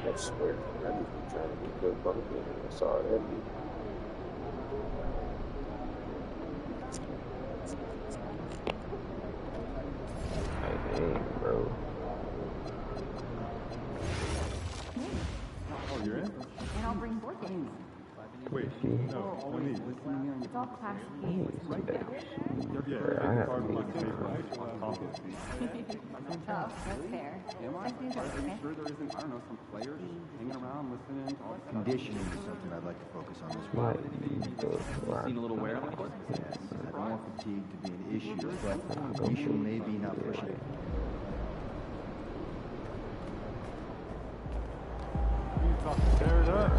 I swear, I just be trying to get good bucket and I saw it every. Like, dang, bro. Oh, you're in? And I'll bring board games. Wait, no, let me. It's all classic games right now. I have to be Oh, that's fair. I think that's okay. Sure there isn't, I don't know, some players hanging around listening to all this Conditioning is something I'd like to focus on as well. Seen a little wear on the court? Yes, I don't want fatigue to be an issue, but the issue may be not pushing it. Tear it up.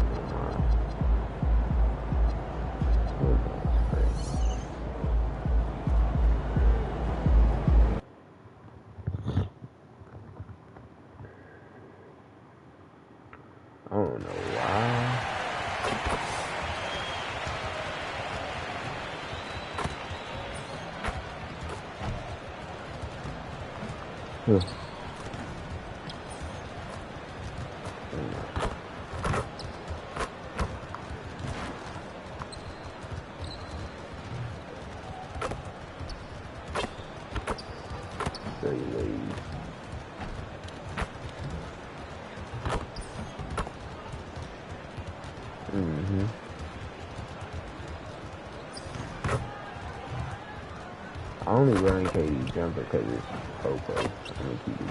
I don't know why. I only run KD jumper because it's Coco. I'm gonna keep it G.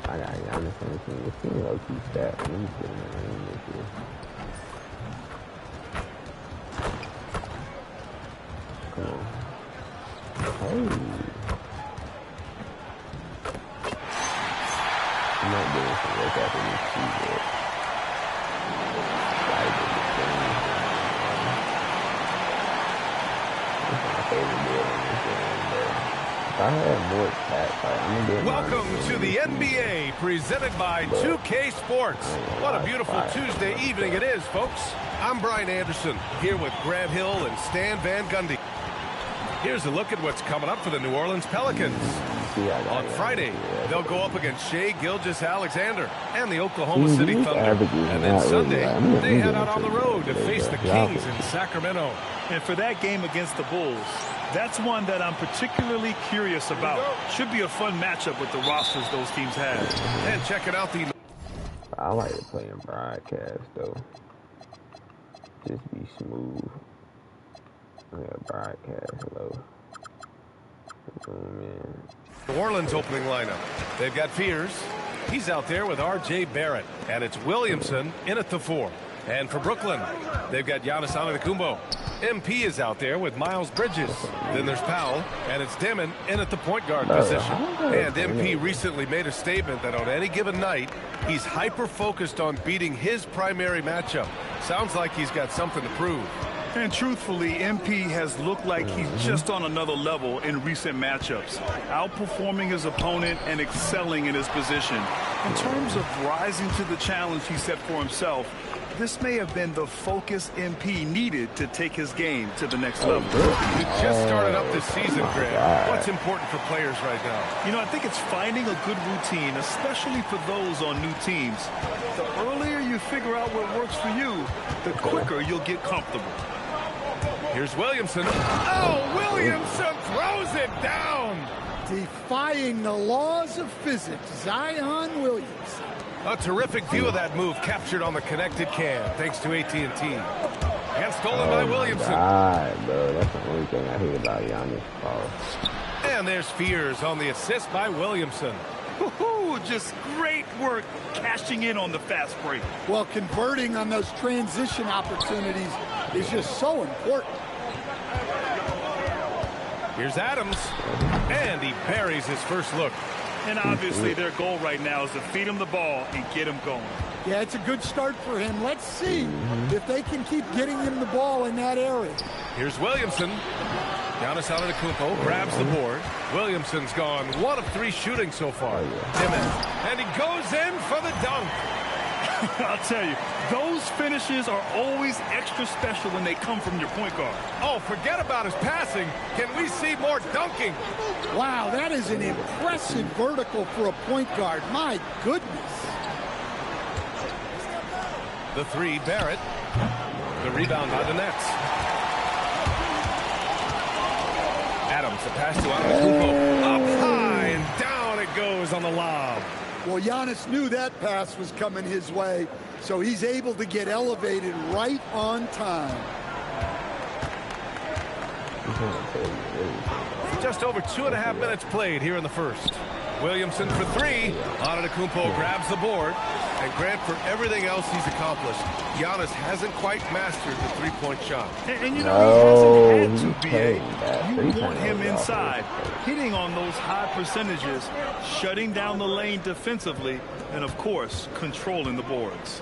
I got Giannis on the team. This team low-key stat. Let me get in the ring this year. Come on. Hey. I'm not doing some work after this season. Welcome to the NBA, presented by 2K Sports. What a beautiful Tuesday evening it is, folks. I'm Brian Anderson, here with Grant Hill and Stan Van Gundy. Here's a look at what's coming up for the New Orleans Pelicans. On Friday, they'll go up against Shai Gilgeous-Alexander and the Oklahoma City Thunder. And then Sunday, they head out on the road to face the Kings in Sacramento. And for that game against the Bulls, that's one that I'm particularly curious about. Should be a fun matchup with the rosters those teams have. And checking out the... I like to play in broadcast, though. Just be smooth. Yeah, broadcast, hello. Oh, man. New Orleans opening lineup. They've got Fears. He's out there with R.J. Barrett. And it's Williamson in at the 4. And for Brooklyn, they've got Giannis Antetokounmpo. MP is out there with Miles Bridges. Then there's Powell, and it's Demon in at the point guard position. And MP recently made a statement that on any given night, he's hyper-focused on beating his primary matchup. Sounds like he's got something to prove. And truthfully, MP has looked like he's just on another level in recent matchups, outperforming his opponent and excelling in his position. In terms of rising to the challenge he set for himself, this may have been the focus MP needed to take his game to the next level. You just started up this season, Greg. What's important for players right now? You know, I think it's finding a good routine, especially for those on new teams. The earlier you figure out what works for you, the quicker you'll get comfortable. Here's Williamson. Oh, Williamson throws it down. Defying the laws of physics, Zion Williamson. A terrific view of that move captured on the connected cam, thanks to AT&T. And stolen by Williamson. God, bro, that's the only thing I hate about Giannis. And there's Fears on the assist by Williamson. Woohoo! Just great work cashing in on the fast break. Well, converting on those transition opportunities is just so important. Here's Adams, and he buries his first look. And obviously their goal right now is to feed him the ball and get him going. Yeah, it's a good start for him. Let's see if they can keep getting him the ball in that area. Here's Williamson. Giannis Antetokounmpo grabs the board. Williamson's gone 1 of 3 shooting so far. And he goes in for the dunk. I'll tell you, those finishes are always extra special when they come from your point guard. Oh, forget about his passing. Can we see more dunking? Wow, that is an impressive vertical for a point guard. My goodness. The three, Barrett. The rebound by the Nets. Adams, the pass to Antetokounmpo. Up high and down it goes on the lob. Well, Giannis knew that pass was coming his way, so he's able to get elevated right on time. Just over 2.5 minutes played here in the first. Williamson for three. Antetokounmpo grabs the board. And Grant, for everything else he's accomplished, Giannis hasn't quite mastered the three-point shot. And you know, he hasn't had to, BA. You want him inside, hitting on those high percentages, shutting down the lane defensively, and, of course, controlling the boards.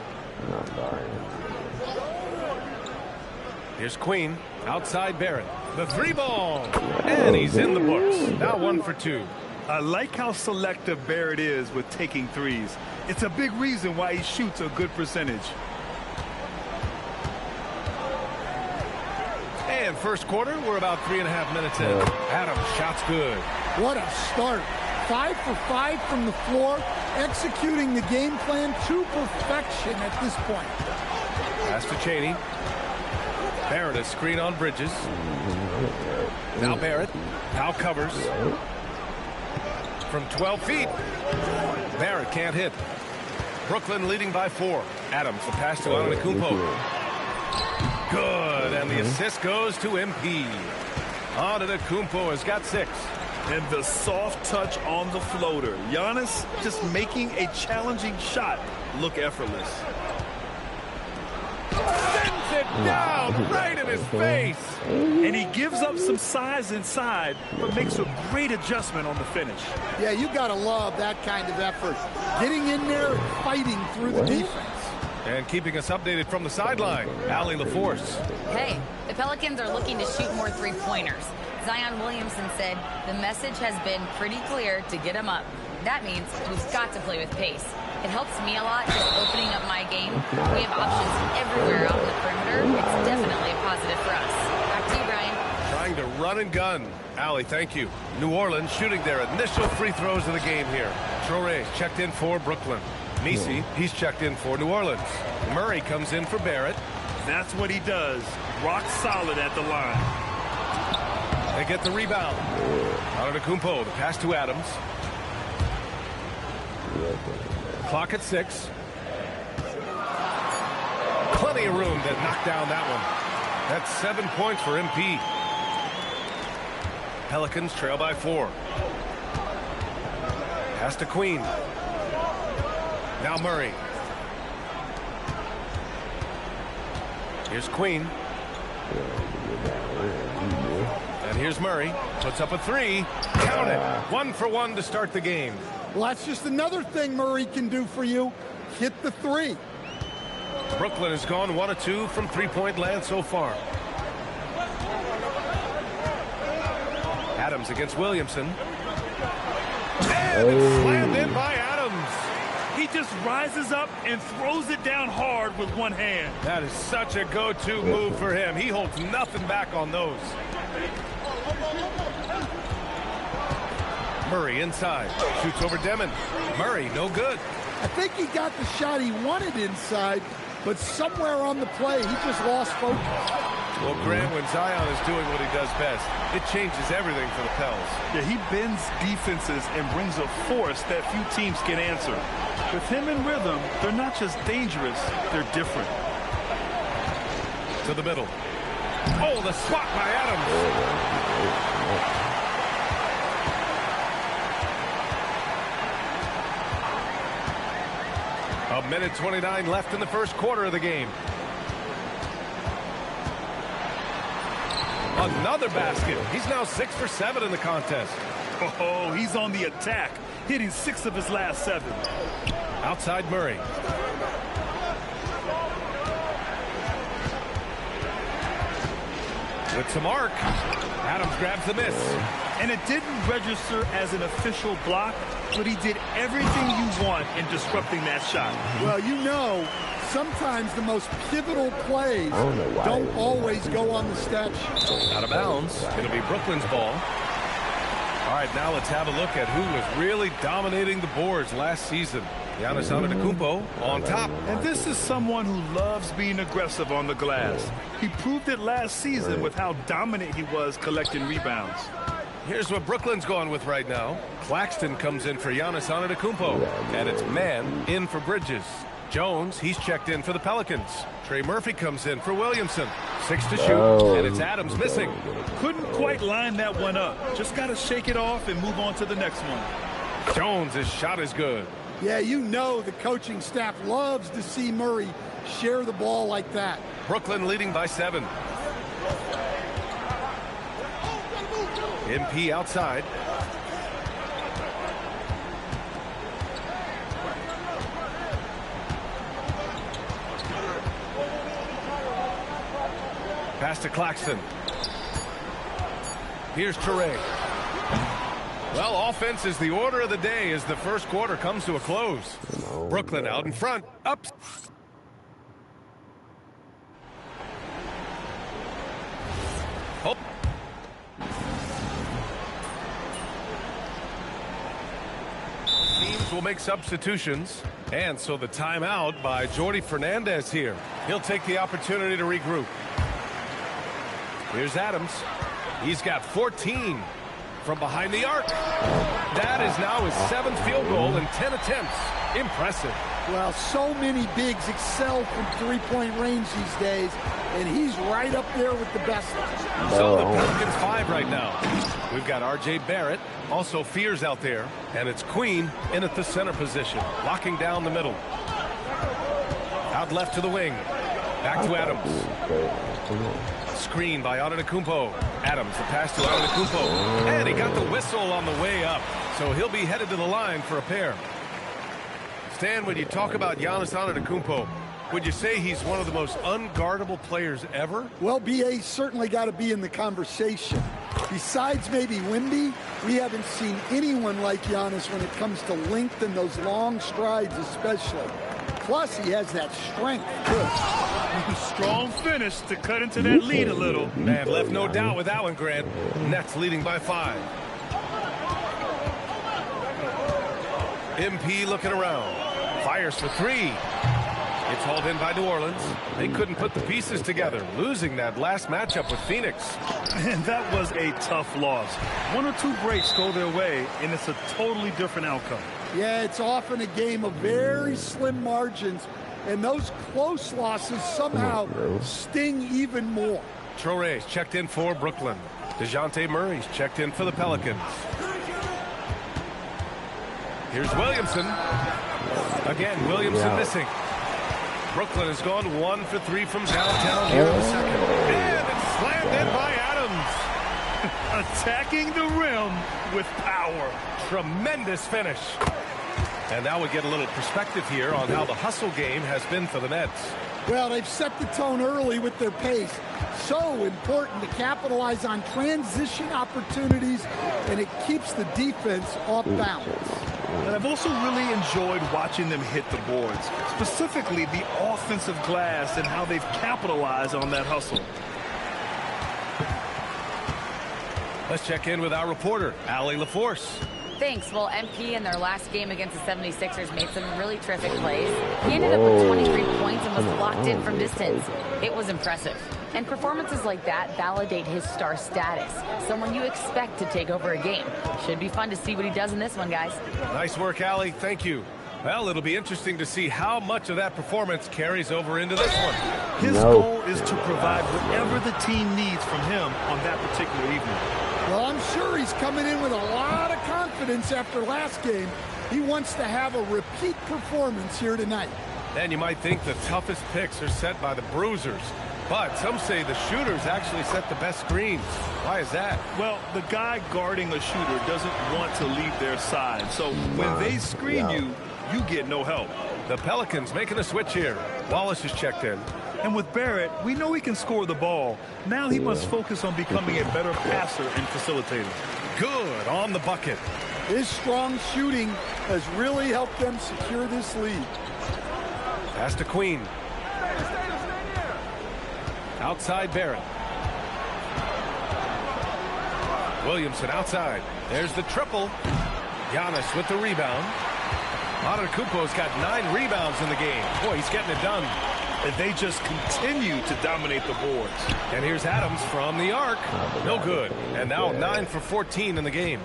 Here's Queen. Outside Barrett. The three ball. And he's in the books. Now 1 for 2. I like how selective Barrett is with taking threes. It's a big reason why he shoots a good percentage. And first quarter, we're about 3.5 minutes in. Adams, shot's good. What a start. 5 for 5 from the floor, executing the game plan to perfection at this point. Pass to Cheney. Barrett, a screen on Bridges. Now Barrett. Powell covers. From 12 feet. Barrett can't hit. Brooklyn leading by 4. Adams, the pass to Antetokounmpo. Good, and the assist goes to MP. Antetokounmpo has got 6. And the soft touch on the floater. Giannis just making a challenging shot look effortless. Sends it down right in his face. And he gives up some size inside, but makes a great adjustment on the finish. Yeah, you got to love that kind of effort. Getting in there and fighting through the defense. And keeping us updated from the sideline, Allie LaForce. Hey, the Pelicans are looking to shoot more three-pointers. Zion Williamson said the message has been pretty clear to get him up. That means we've got to play with pace. It helps me a lot just opening up my game. We have options everywhere out in the perimeter. It's definitely a positive for us. Back to you, Brian. Trying to run and gun. Allie, thank you. New Orleans shooting their initial free throws of the game here. Traore checked in for Brooklyn. Messi, he's checked in for New Orleans. Murray comes in for Barrett. That's what he does. Rock solid at the line. They get the rebound. Antetokounmpo, the pass to Adams. Clock at 6. Plenty of room to knock down that one. That's 7 points for MP. Pelicans trail by 4. Pass to Queen. Now Murray. Here's Queen. And here's Murray. Puts up a 3. Count it. 1 for 1 to start the game. Well, that's just another thing Murray can do for you. Hit the 3. Brooklyn has gone 1 of 2 from three-point land so far. Adams against Williamson. And it's slammed in by Adams. He just rises up and throws it down hard with one hand. That is such a go-to move for him. He holds nothing back on those. Murray inside. Shoots over Demon. Murray, no good. I think he got the shot he wanted inside, but somewhere on the play, he just lost focus. Well, Grant, when Zion is doing what he does best, it changes everything for the Pels. Yeah, he bends defenses and brings a force that few teams can answer. With him in rhythm, they're not just dangerous, they're different. To the middle. Oh, the swat by Adams. A minute 29 left in the first quarter of the game. Another basket. He's now 6 for 7 in the contest. Oh, he's on the attack, hitting 6 of his last 7. Outside Murray. With some arc. Adams grabs the miss. And it didn't register as an official block, but he did everything you want in disrupting that shot. Well, you know, sometimes the most pivotal plays don't always go on the stat sheet. Out of bounds. It'll be Brooklyn's ball. All right, now let's have a look at who was really dominating the boards last season. Giannis Antetokounmpo on top. And this is someone who loves being aggressive on the glass. He proved it last season with how dominant he was collecting rebounds. Here's what Brooklyn's going with right now. Claxton comes in for Giannis Antetokounmpo. And it's man in for Bridges. Jones, he's checked in for the Pelicans. Trey Murphy comes in for Williamson. 6 to shoot, and it's Adams missing. Couldn't quite line that one up. Just got to shake it off and move on to the next one. Jones, his shot is good. Yeah, you know the coaching staff loves to see Murray share the ball like that. Brooklyn leading by 7. MP outside. Pass to Claxton. Here's Toure. Well, offense is the order of the day as the first quarter comes to a close. Brooklyn out in front. Up. Oh. Teams will make substitutions. And so the timeout by Jordi Fernandez here. He'll take the opportunity to regroup. Here's Adams. He's got 14 from behind the arc. That is now his 7th field goal in 10 attempts. Impressive. Well, so many bigs excel from three-point range these days, and he's right up there with the best. So the Pelicans 5 right now. We've got R.J. Barrett, also Fears out there, and it's Queen in at the center position, locking down the middle. Out left to the wing. Back to Adams. Screen by Antetokounmpo. Adams, the pass to Antetokounmpo. And he got the whistle on the way up. So he'll be headed to the line for a pair. Stan, when you talk about Giannis Antetokounmpo, would you say he's one of the most unguardable players ever? Well, B.A. certainly got to be in the conversation. Besides maybe Wemby, we haven't seen anyone like Giannis when it comes to length and those long strides especially. Plus, he has that strength, too. Strong finish to cut into that lead a little. Man, left no doubt with that one, Grant. Nets leading by 5. MP looking around. Fires for 3. It's hauled in by New Orleans. They couldn't put the pieces together, losing that last matchup with Phoenix. And that was a tough loss. 1 or 2 breaks go their way, and it's a totally different outcome. Yeah, it's often a game of very slim margins, and those close losses somehow sting even more. Toure's checked in for Brooklyn. DeJounte Murray's checked in for the Pelicans. Here's Williamson. Again, Williamson missing. Brooklyn has gone 1 for 3 from downtown here in the second. And it's slammed in by Adams. Attacking the rim with power. Tremendous finish. And now we get a little perspective here on how the hustle game has been for the Nets. Well, they've set the tone early with their pace. So important to capitalize on transition opportunities, and it keeps the defense off balance. And I've also really enjoyed watching them hit the boards, specifically the offensive glass and how they've capitalized on that hustle. Let's check in with our reporter, Allie LaForce. Thanks. Well, MP in their last game against the 76ers made some really terrific plays. He ended up with 23 points and was locked in from distance. It was impressive. And performances like that validate his star status. Someone you expect to take over a game. Should be fun to see what he does in this one, guys. Nice work, Allie. Thank you. Well, it'll be interesting to see how much of that performance carries over into this one. His goal is to provide whatever the team needs from him on that particular evening. Well, I'm sure he's coming in with a lot of confidence after last game. He wants to have a repeat performance here tonight. And you might think the toughest picks are set by the bruisers. But some say the shooters actually set the best screens. Why is that? Well, the guy guarding a shooter doesn't want to leave their side. So when they screen you, you get no help. The Pelicans making a switch here. Wallace is checked in. And with Barrett, we know he can score the ball. Now he must focus on becoming a better passer and facilitator. Good on the bucket. His strong shooting has really helped them secure this lead. Pass to Queen. Outside Barrett. Williamson outside. There's the triple. Giannis with the rebound. Antetokounmpo's got 9 rebounds in the game. Boy, he's getting it done. And they just continue to dominate the boards. And here's Adams from the arc. No good. And now 9 for 14 in the game.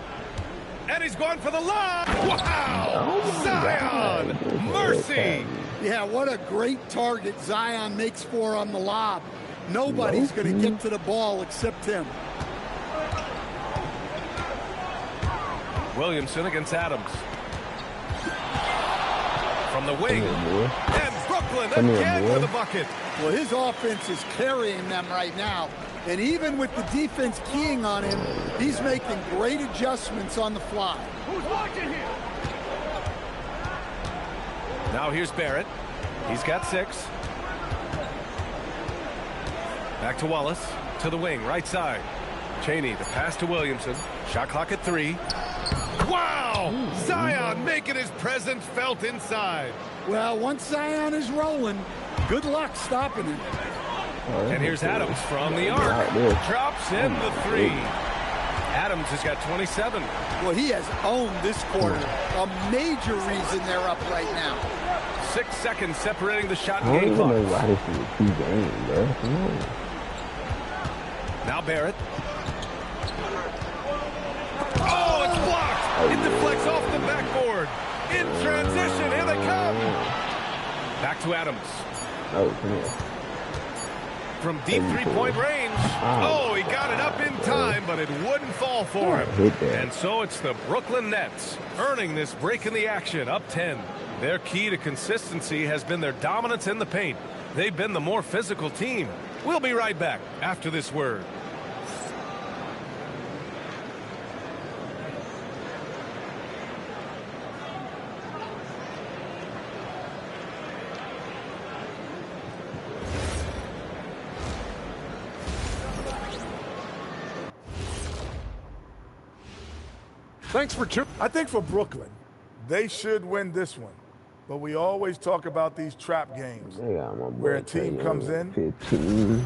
And he's going for the lob. Wow! Zion! Mercy! Yeah, what a great target Zion makes for on the lob. Nobody's going to get to the ball except him. Williamson against Adams. From the wing. And Brooklyn again for the bucket. Well, his offense is carrying them right now. And even with the defense keying on him, he's making great adjustments on the fly. Who's watching here? Now here's Barrett. He's got 6. Back to Wallace. To the wing, right side. Chaney, the pass to Williamson. Shot clock at 3. Wow! Zion making his presence felt inside. Well, once Zion is rolling, good luck stopping him. And here's Adams from the arc. Drops in the 3. Adams has got 27. Well, he has owned this quarter. A major reason they're up right now. 6 seconds separating the shot I don't game even know clock. why this is a 2-game, bro. Come on. Now Barrett. Oh, it's blocked. It deflects off the backboard. In transition, here they come. Back to Adams. Oh, come here. From deep three-point range. Oh, he got it up in time, but it wouldn't fall for him. And so it's the Brooklyn Nets earning this break in the action, up 10. Their key to consistency has been their dominance in the paint. They've been the more physical team. We'll be right back after this word. Thanks for tuning. I think for Brooklyn, they should win this one. But we always talk about these trap games where a team comes in. 15.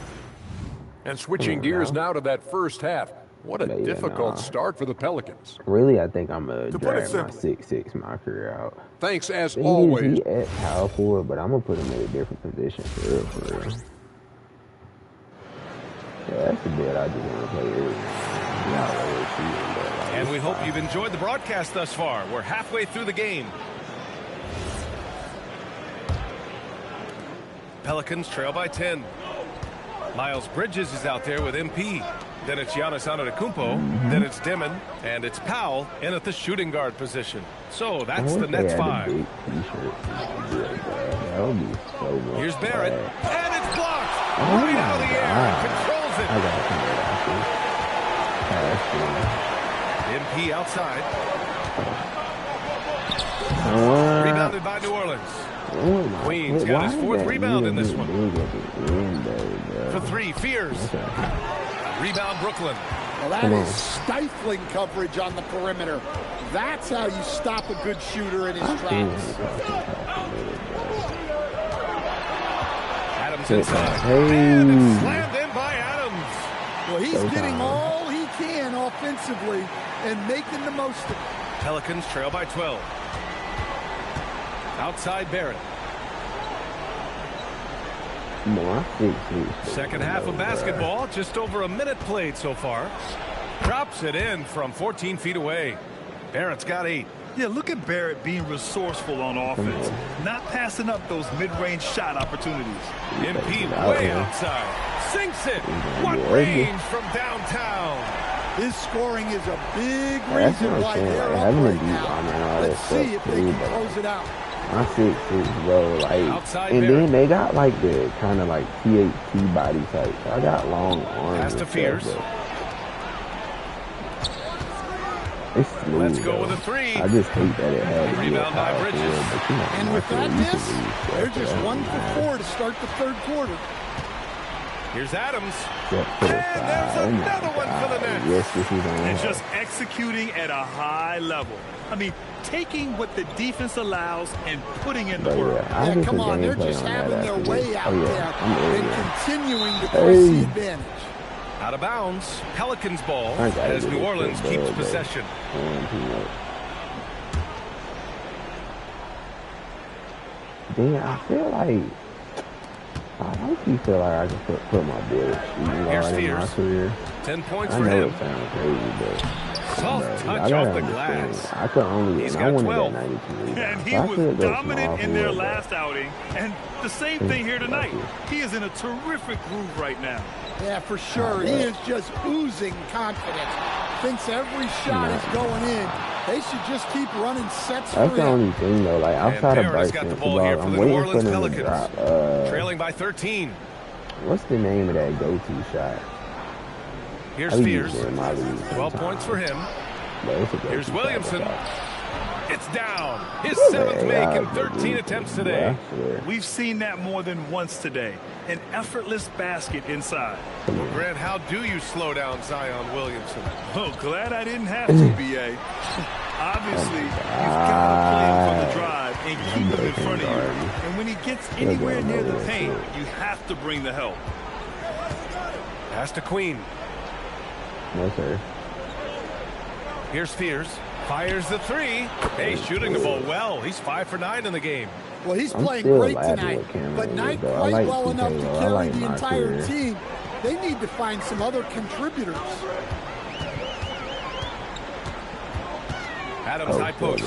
And switching gears now to that first half. What a difficult start for the Pelicans. Really, I think I'm going to drag my simply, 6'6" Mycareer out. Thanks as always. He at power forward, but I'm going to put him in a different position for real, for real. Yeah, that's the bit I just want to play early. And we hope you've enjoyed the broadcast thus far. We're halfway through the game. Pelicans trail by 10. Miles Bridges is out there with MP. Then it's Giannis Antetokounmpo. Then it's Dimon. And it's Powell in at the shooting guard position. So that's the Nets 5. Here's Barrett. And it's blocked. Right out of the air. Controls it. MP outside. Rebounded by New Orleans. Queens got his 4th rebound in this one. For 3, Fears. Rebound Brooklyn. Well, that is stifling coverage on the perimeter. That's how you stop a good shooter in his tracks. Adams inside. And it's slammed in by Adams. Well, he's getting all he can offensively and making the most of it. Pelicans trail by 12. Outside Barrett. Second half of basketball, just over a minute played so far. Drops it in from 14 feet away. Barrett's got 8. Yeah, look at Barrett being resourceful on offense, not passing up those mid-range shot opportunities. MP way outside. Sinks it. What range from downtown. His scoring is a big reason why they're up right now. Let's see if they can close it out. My 6'6", bro, like, outside and Barrett. then they got like the kind of like THT body type. So I got long arms. Pass to Fears. It's smooth, Let's go though. with a 3. I just hate that it had to be a Rebound by power Bridges. forward, but you know, And with that miss, they're just 1 for 4 to start the 3rd quarter. Here's Adams. And there's another one for the Nets. Yes, this is on. And just executing at a high level. I mean, taking what the defense allows and putting in the work. Yeah, come on, they're just having their way out there and continuing to press the advantage. Out of bounds. Pelicans ball as New Orleans keeps possession. then I feel like I feel like I can put my boy shooting guard in my career. 10 points I for know him. it sounds crazy, but Soft touch I off the understand. glass. I could only, He's and I got wanted 12. that 92 rebounds. And he So I was could go dominant small in their forward, last outing. And the same thing here tonight. He is in a terrific groove right now. Yeah, for sure. He is just oozing confidence. Thinks every shot is going in. They should just keep running sets for him. That's the only thing, though. Like, outside of Barrett's got the Bryson, ball here for I'm the New waiting Orleans for them to Pelicans. drop. Trailing by 13. What's the name of that go-to shot? Here's I be Spears. using it in my league 12 sometimes. points for him. But it's a go-to Here's shot, Williamson. but It's down. His Yeah, 7th yeah, make in I 13 believe attempts it. today. Yeah, I swear. We've seen that more than once today. An effortless basket inside. Well, Grant, how do you slow down Zion Williamson? Oh, glad I didn't have to, B.A. Obviously, you've got to play him for the drive and keep him in front of you. And when he gets anywhere near the paint, you have to bring the help. Pass to Queen. No, sir. Here's Spears. Fires the three. Hey, shooting the ball well. He's 5 for 9 in the game. Well, he's I'm playing still great laughing tonight, with Cameron but not Woods, though. I quite like well enough to TK, though. I carry like the entire Mycareer. team. They need to find some other contributors. Adams high post.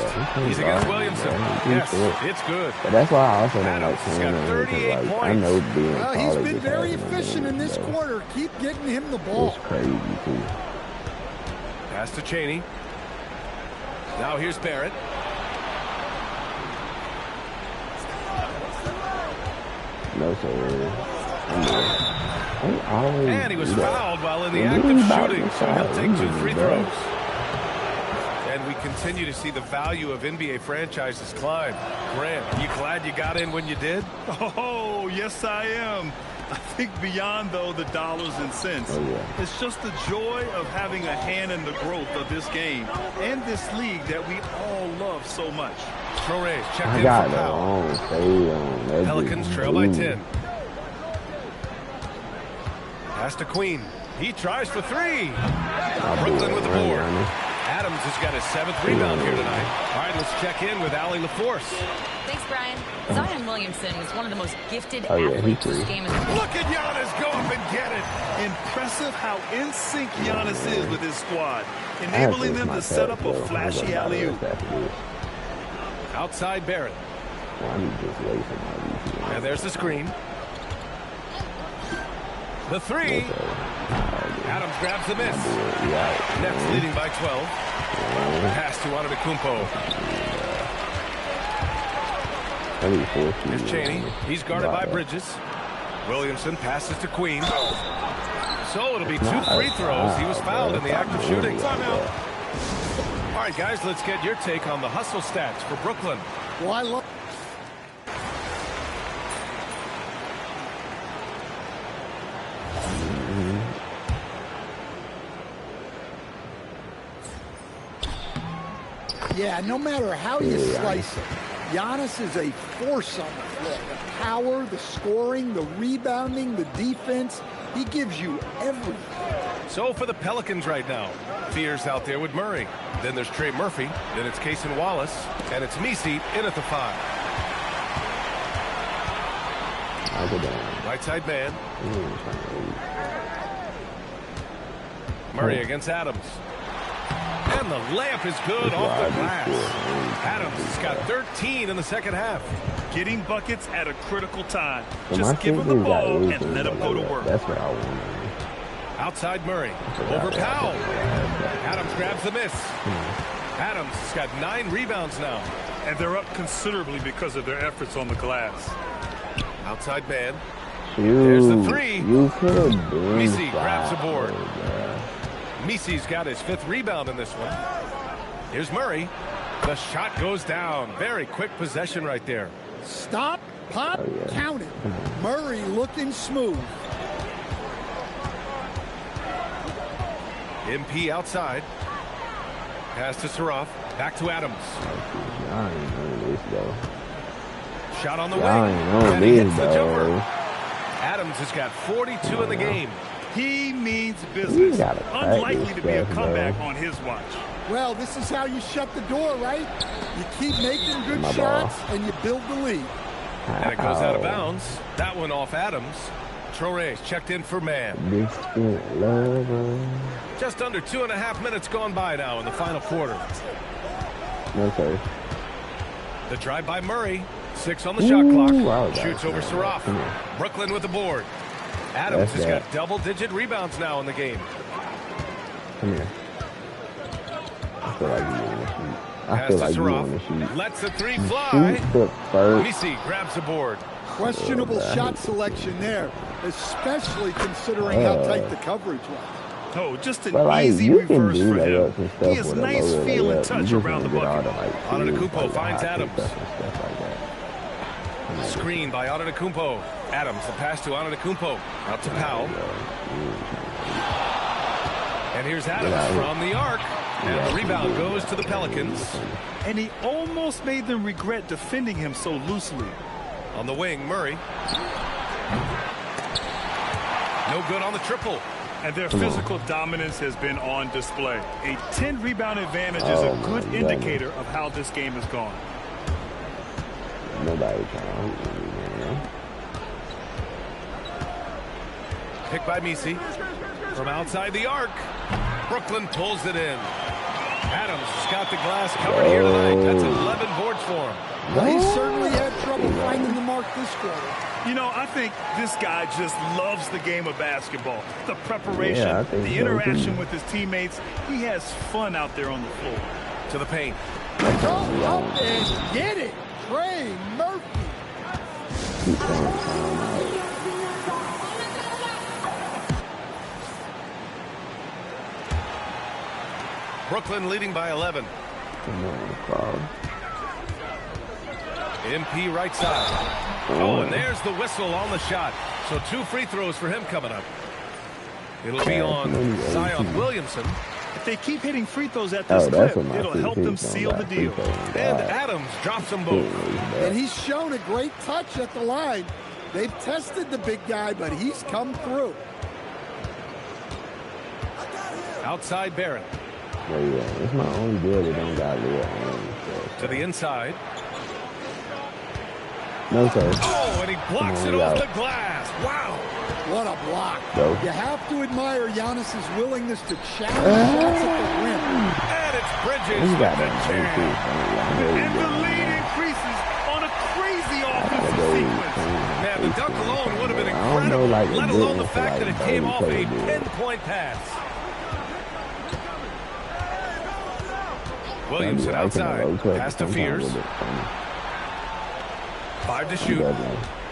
He's against Williamson. Yes, it's good. But that's why I also don't like Adams has Cameron got Woods, 38 like, I points. know being Well, he's college been is very having a efficient in game, this but quarter. Keep getting him the ball. It's crazy, too. Pass to Cheney. Now here's Barrett. No, sir. And he was fouled while in the act of shooting, so he'll take 2 free throws. And we continue to see the value of NBA franchises climb. Grant, you glad you got in when you did? Oh, yes, I am. I think beyond, though, the dollars and cents. It's just the joy of having a hand in the growth of this game and this league that we all love so much. Torres checked I in got for the foul. wrong stay on. That Pelicans just trail by blew. 10. Pass to Queen. He tries for 3. Brooklyn with the board. Adams has got his 7th rebound here tonight. All right, let's check in with Allie LaForce. Thanks, Brian. Zion Williamson is one of the most gifted Oh, yeah, athletes he's this free. game is. Look at Giannis go up and get it. Impressive how in sync Giannis is with his squad, enabling them to set up a flashy alley-oop. Outside Barrett. Well, I need just wait for my VC. And there's the screen. The 3. Adams grabs the miss. Nets leading by 12. Pass to Antetokounmpo. Here's Cheney. He's guarded by Bridges. Williamson passes to Queen. So it'll be 2 free throws. He was fouled in the act of shooting. Timeout. All right, guys, let's get your take on the hustle stats for Brooklyn. Well, I love. Yeah, no matter how you slice it, Giannis is a force on the floor. The power, the scoring, the rebounding, the defense, he gives you everything. So for the Pelicans right now, Fears out there with Murray. Then there's Trey Murphy. Then it's Cason Wallace. And it's Messi in at the 5. Right side man. Murray against Adams. And the layup is good off the glass. Adams has got 13 in the second half. Getting buckets at a critical time. So Just give him the ball and let him go to work. That's what I want. Outside Murray. Over Powell. Adams grabs the miss. Adams has got 9 rebounds now. And they're up considerably because of their efforts on the glass. Outside man. There's the 3. You could have been Messi grabs the fouled, board. yeah. Messi's got his 5th rebound in this one. Here's Murray. The shot goes down. Very quick possession right there. Stop, pop, count it. Murray looking smooth. MP outside. Pass to Saroff. Back to Adams. Y'all ain't on this, though. Shot on the Y'all wing. ain't on And he this, hits the jumper. though. Adams has got 42 in the game. He means business. gotta Unlikely to be a practice, comeback though. on his watch. Well, this is how you shut the door, right? You keep making good My shots ball. and you build the lead. And it goes out of bounds. That one off Adams. Traore's checked in for man. Just under 2.5 minutes gone by now in the final quarter. Okay. The drive by Murray. 6 on the shot clock. Wow, Shoots over Saraf. Brooklyn with the board. Adams has got double-digit rebounds now in the game. Come here. I feel like you want to shoot. Pass to Saraf. Lets the three fly. Mycareer grabs the board. Questionable shot selection there, especially considering how tight the coverage was. Oh, just an easy reverse for him. He has nice feel and touch around the bucket. Antetokounmpo finds Adams. Screen by Antetokounmpo. Adams, the pass to Antetokounmpo. Out to Powell. And here's Adams from the arc. And the rebound goes to the Pelicans. And he almost made them regret defending him so loosely. On the wing, Murray. No good on the triple. And their physical dominance has been on display. A 10-rebound advantage is a good indicator of how this game has gone. Nobody can. Picked by Mycareer. From outside the arc. Brooklyn pulls it in. Adams has got the glass covered here tonight. That's 11 boards for him. Well, he certainly had trouble finding the mark this quarter. You know, I think this guy just loves the game of basketball. The preparation, the interaction with his teammates. He has fun out there on the floor. To the paint. Go up and get it. Trey Murphy. Brooklyn leading by 11. MP right side. Oh, and there's the whistle on the shot. So 2 free throws for him coming up. It'll be on Zion Williamson. If they keep hitting free throws at this clip, it'll help them seal the deal. And Adams drops them both. And he's shown a great touch at the line. They've tested the big guy, but he's come through. Outside Barrett. It's my only deal that don't got real. To the inside. No, sir. Oh, and he blocks it off the glass. Wow. What a block. Go. You have to admire Giannis's willingness to challenge shots at the rim. And it's Bridges with the jam. And the lead increases on a crazy offensive sequence. Man, the dunk alone would have been incredible, let alone the fact that it came off a pinpoint pass. Williamson outside. Pass to Fears. 5 to shoot.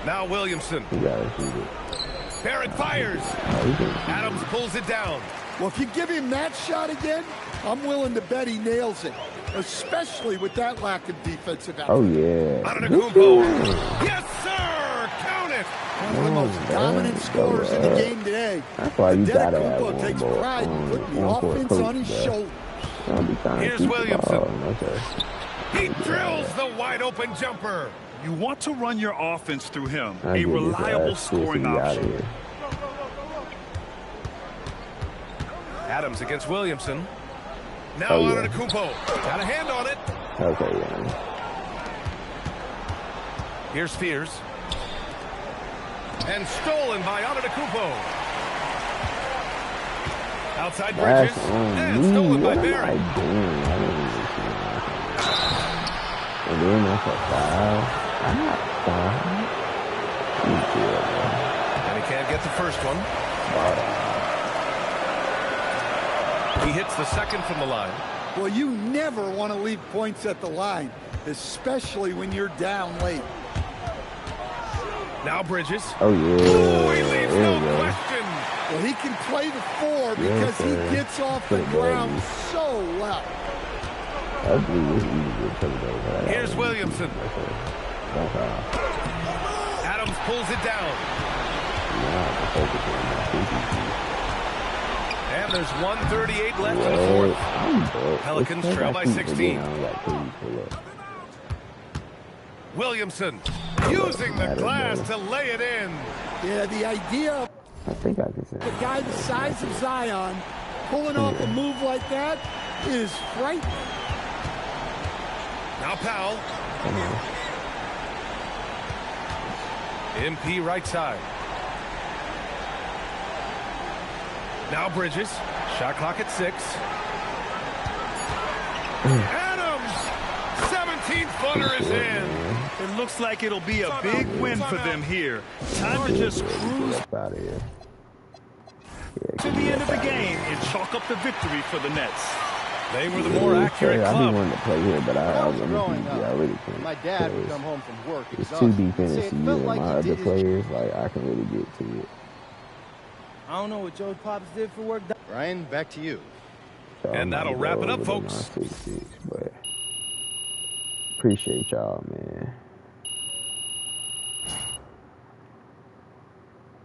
Now Williamson. Barrett fires. Adams pulls it down. Well, if you give him that shot again, I'm willing to bet he nails it, especially with that lack of defensive effort. Oh, yeah. Antetokounmpo. Yes, sir. Count it. One of the most dominant scorers in the game today. That's why you gotta have Antetokounmpo takes pride in putting the offense on his shoulders. Here's Williamson. He drills the wide-open jumper. You want to run your offense through him, a reliable scoring option. Adams against Williamson. Now Antetokounmpo. Got a hand on it. Okay, yeah. Here's Fears. And stolen by Antetokounmpo. Outside Bridges. And stolen by Barrett. And then that's a foul. And he can't get the first one. He hits the second from the line. Well, you never want to leave points at the line, especially when you're down late. Now Bridges. Oh, yeah. Oh, he leaves no question. Well, he can play the 4 because he gets off the ground so well. Here's Williamson. Adams pulls it down. And there's 1:38 left in the fourth. Pelicans trail by 16. Williamson using the glass to lay it in. Yeah, the idea I think I can say the guy the size of Zion pulling off a move like that is frightening. Now Powell. MP right side. Now Bridges. Shot clock at 6. Adams! 17-footer is in. It looks like it'll be a big win for them here. Time to just cruise out of here. to the end of the game and chalk up the victory for the Nets. They were the more accurate I club. be wanting to play here, but I really can't. My dad would come home from work. It's too deep in this year. My other players, like, I can really get to it. I don't know what Joe Pops did for work. Ryan, back to you. So And that'll wrap it up, folks. But appreciate y'all, man.